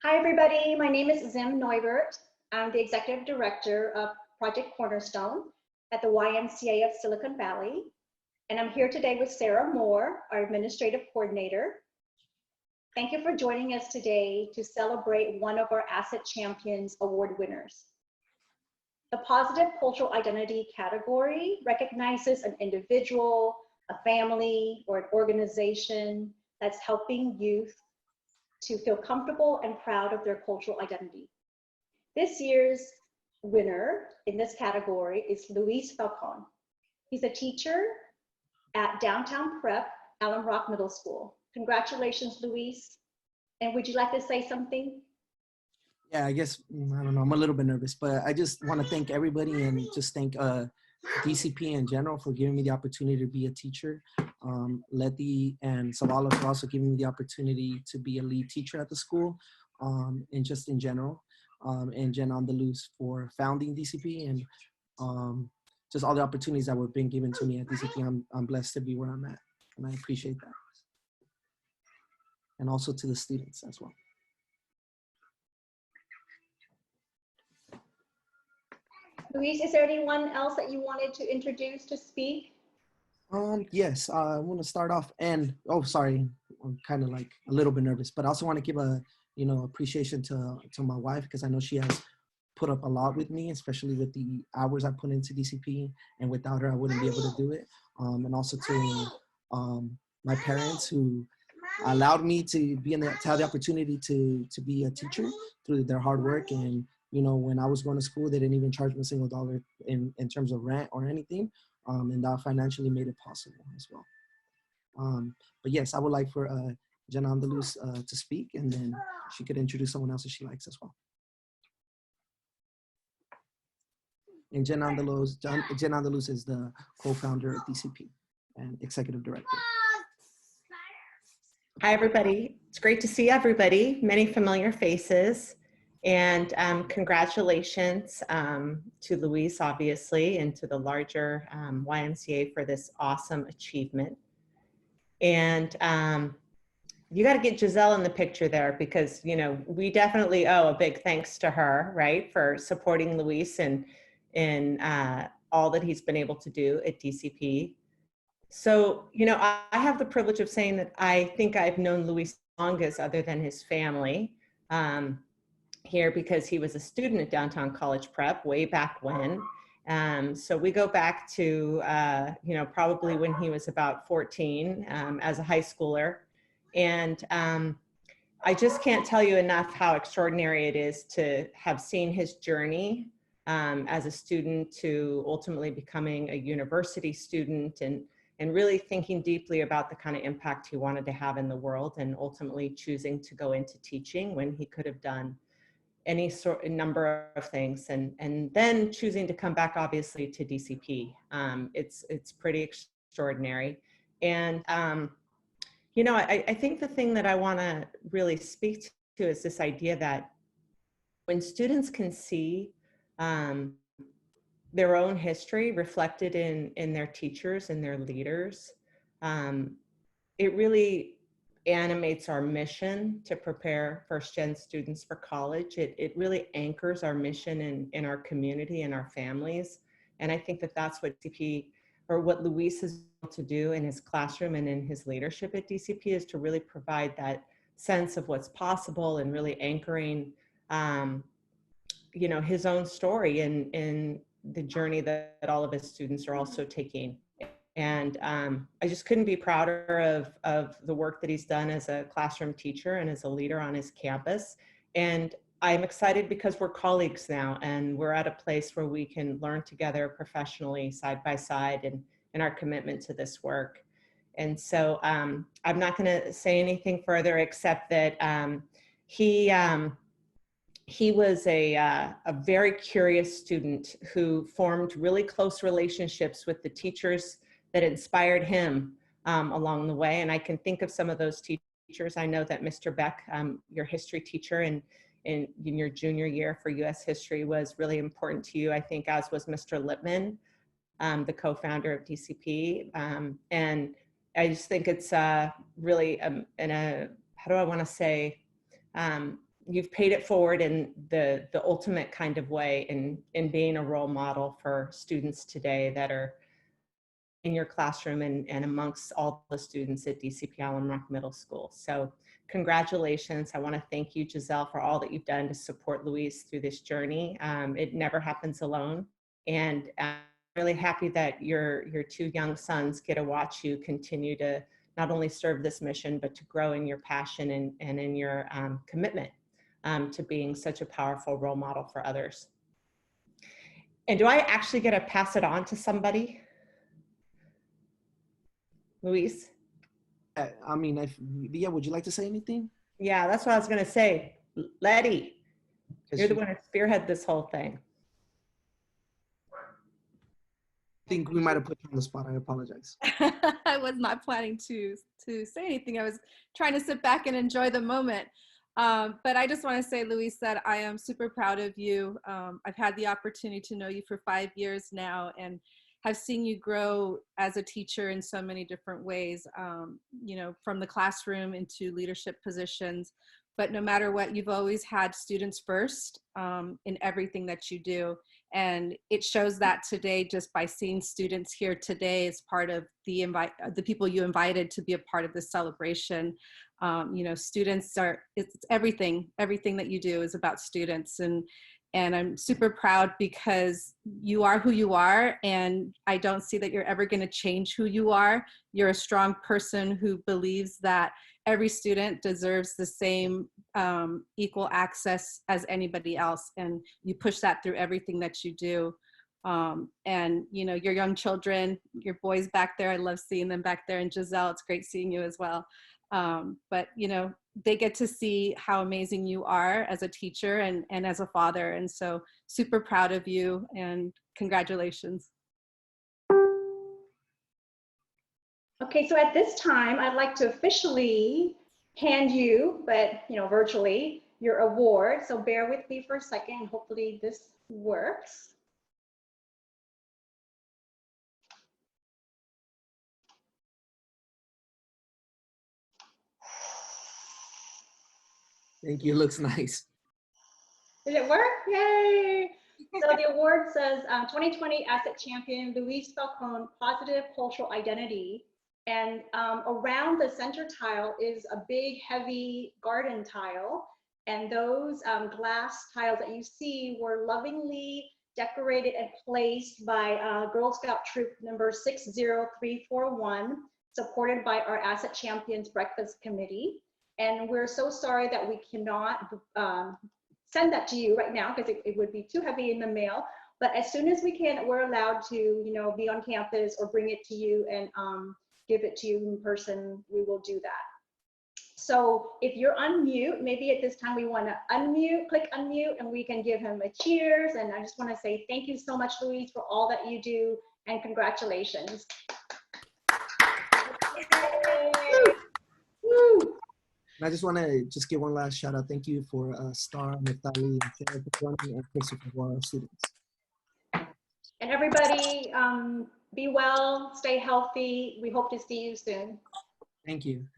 Hi, everybody. My name is Zim Neubert. I'm the Executive Director of Project Cornerstone at the YMCA of Silicon Valley. And I'm here today with Sarah Moore, our Administrative Coordinator. Thank you for joining us today to celebrate one of our Asset Champions Award winners. The Positive Cultural Identity category recognizes an individual, a family, or an organization that's helping youth to feel comfortable and proud of their cultural identity. This year's winner in this category is Luis Falcon. He's a teacher at Downtown Prep, Allen Rock Middle School. Congratulations, Luis. And would you like to say something? Yeah, I guess, I don't know, I'm a little bit nervous, but I just want to thank everybody and just thank DCP in general for giving me the opportunity to be a teacher. Letty and Savala for also giving me the opportunity to be a lead teacher at the school, and just in general, and Jen Andaluz for founding DCP, and just all the opportunities that were being given to me at DCP. I'm blessed to be where I'm at, and I appreciate that. And also to the students as well. Luis, is there anyone else that you wanted to introduce to speak? Yes, I want to start off, and sorry, I'm kind of like a little bit nervous, but I also want to give a appreciation to my wife, because I know she has put up a lot with me, especially with the hours I put into DCP, and without her I wouldn't be able to do it. And also to my parents, who allowed me to have the opportunity to be a teacher through their hard work. And when I was going to school, they didn't even charge me a single dollar in terms of rent or anything. And that financially made it possible as well. But yes, I would like for Jen Andaluz to speak, and then she could introduce someone else if she likes as well. And Jen Andaluz is the co-founder of DCP and executive director. Hi, everybody. It's great to see everybody, many familiar faces. And congratulations to Luis, obviously, and to the larger YMCA for this awesome achievement. And you got to get Giselle in the picture there, because, we definitely owe a big thanks to her, right, for supporting Luis and in all that he's been able to do at DCP. So, I have the privilege of saying that I think I've known Luis longest, other than his family. Here, because he was a student at Downtown College Prep way back when. So we go back to, probably when he was about 14 as a high schooler. And I just can't tell you enough how extraordinary it is to have seen his journey as a student to ultimately becoming a university student, and really thinking deeply about the kind of impact he wanted to have in the world, and ultimately choosing to go into teaching when he could have done any number of things, and then choosing to come back, obviously, to DCP. It's pretty extraordinary. And, I think the thing that I want to really speak to is this idea that when students can see their own history reflected in their teachers and their leaders, it really animates our mission to prepare first-gen students for college. It really anchors our mission in our community and our families. And I think that that's what DCP, or what Luis is able to do in his classroom and in his leadership at DCP, is to really provide that sense of what's possible, and really anchoring, his own story in the journey that all of his students are also taking. And I just couldn't be prouder of the work that he's done as a classroom teacher and as a leader on his campus. And I'm excited because we're colleagues now, and we're at a place where we can learn together professionally, side by side, in our commitment to this work. And so I'm not going to say anything further, except that he was a very curious student who formed really close relationships with the teachers that inspired him along the way. And I can think of some of those teachers. I know that Mr. Beck, your history teacher in your junior year for US history, was really important to you, I think, as was Mr. Lippman, the co-founder of DCP. And I just think it's really, how do I want to say, you've paid it forward in the ultimate kind of way in being a role model for students today that are in your classroom and amongst all the students at DCP Allen Rock Middle School. So congratulations. I want to thank you, Giselle, for all that you've done to support Luis through this journey. It never happens alone. And I'm really happy that your two young sons get to watch you continue to not only serve this mission, but to grow in your passion and in your commitment to being such a powerful role model for others. And do I actually get to pass it on to somebody? Luis? I mean, Via, would you like to say anything? Yeah, that's what I was going to say. Letty, you're the one who spearhead this whole thing. I think we might have put you on the spot. I apologize. I was not planning to say anything. I was trying to sit back and enjoy the moment. But I just want to say, Luis, that I am super proud of you. I've had the opportunity to know you for 5 years now and have seen you grow as a teacher in so many different ways, you know, from the classroom into leadership positions. But no matter what, you've always had students first in everything that you do. And it shows that today just by seeing students here today as part of the people you invited to be a part of this celebration. You know, students are, it's everything that you do is about students. And I'm super proud because you are who you are, and I don't see that you're ever going to change who you are. You're a strong person who believes that every student deserves the same equal access as anybody else, and you push that through everything that you do. And you know, your young children, your boys back there, I love seeing them back there, and Giselle, it's great seeing you as well. But you know, they get to see how amazing you are as a teacher and as a father. And so super proud of you and congratulations. Okay, so at this time, I'd like to officially hand you, but you know, virtually, your award. So bear with me for a second. Hopefully this works. Thank you. Looks nice. Did it work? Yay! So the award says 2020 Asset Champion Luis Falcon, Positive Cultural Identity. And around the center tile is a big, heavy garden tile. And those glass tiles that you see were lovingly decorated and placed by Girl Scout Troop number 60341, supported by our Asset Champions Breakfast Committee. And we're so sorry that we cannot send that to you right now because it would be too heavy in the mail. But as soon as we can, we're allowed to, you know, be on campus or bring it to you and give it to you in person. We will do that. So if you're on mute, maybe at this time we want to unmute, click unmute, and we can give him a cheers. And I just want to say thank you so much, Luis, for all that you do, and congratulations. Woo. And I just want to just give one last shout out. Thank you for Star, Naftali, and Sarah for joining, and Christopher for our students. And everybody, be well, stay healthy. We hope to see you soon. Thank you.